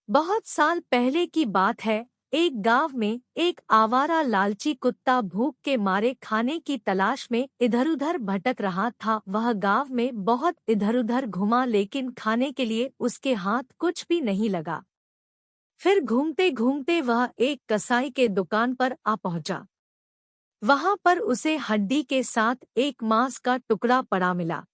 बहुत साल पहले की बात है। एक गांव में एक आवारा लालची कुत्ता भूख के मारे खाने की तलाश में इधर-उधर भटक रहा था। वह गांव में बहुत इधर-उधर घुमा, लेकिन खाने के लिए उसके हाथ कुछ भी नहीं लगा। फिर घूमते घूमते वह एक कसाई के दुकान पर आ पहुंचा। वहां पर उसे हड्डी के साथ एक मांस का टुकड़ा पड़ा मिला।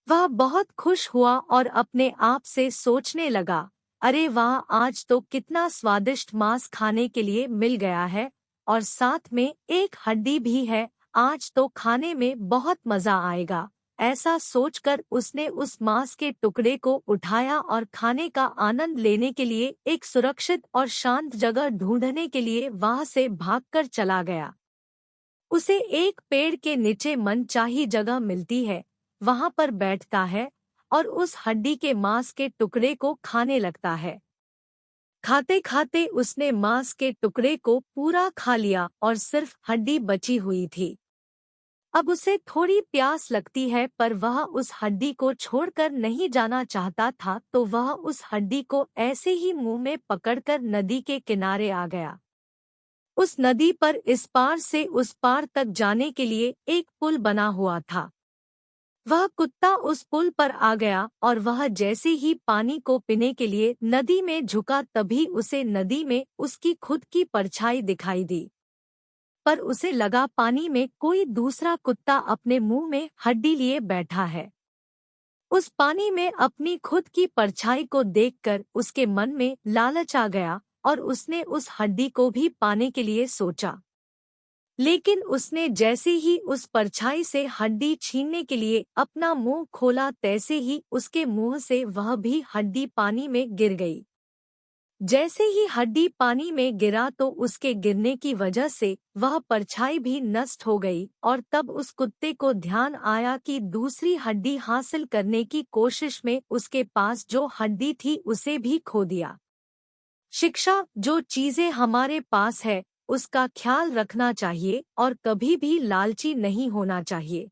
वह बहुत खुश हुआ और अपने आप से सोचने लगा, अरे वाह, आज तो कितना स्वादिष्ट मांस खाने के लिए मिल गया है, और साथ में एक हड्डी भी है। आज तो खाने में बहुत मजा आएगा। ऐसा सोचकर उसने उस मांस के टुकड़े को उठाया और खाने का आनंद लेने के लिए एक सुरक्षित और शांत जगह ढूंढने के लिए वहां से भागकर चला गया। उसे एक पेड़ के नीचे मनचाही जगह मिलती है, वहां पर बैठता है और उस हड्डी के मांस के टुकड़े को खाने लगता है। खाते खाते उसने मांस के टुकड़े को पूरा खा लिया और सिर्फ हड्डी बची हुई थी। अब उसे थोड़ी प्यास लगती है, पर वह उस हड्डी को छोड़कर नहीं जाना चाहता था, तो वह उस हड्डी को ऐसे ही मुंह में पकड़कर नदी के किनारे आ गया। उस नदी पर इस पार से उस पार तक जाने के लिए एक पुल बना हुआ था। वह कुत्ता उस पुल पर आ गया और वह जैसे ही पानी को पीने के लिए नदी में झुका, तभी उसे नदी में उसकी खुद की परछाई दिखाई दी। पर उसे लगा पानी में कोई दूसरा कुत्ता अपने मुंह में हड्डी लिए बैठा है। उस पानी में अपनी खुद की परछाई को देखकर उसके मन में लालच आ गया और उसने उस हड्डी को भी पाने के लिए सोचा। लेकिन उसने जैसे ही उस परछाई से हड्डी छीनने के लिए अपना मुंह खोला, तैसे ही उसके मुंह से वह भी हड्डी पानी में गिर गई। जैसे ही हड्डी पानी में गिरा तो उसके गिरने की वजह से वह परछाई भी नष्ट हो गई, और तब उस कुत्ते को ध्यान आया कि दूसरी हड्डी हासिल करने की कोशिश में उसके पास जो हड्डी थी उसे भी खो दिया। शिक्षा: जो चीजें हमारे पास है उसका ख्याल रखना चाहिए और कभी भी लालची नहीं होना चाहिए।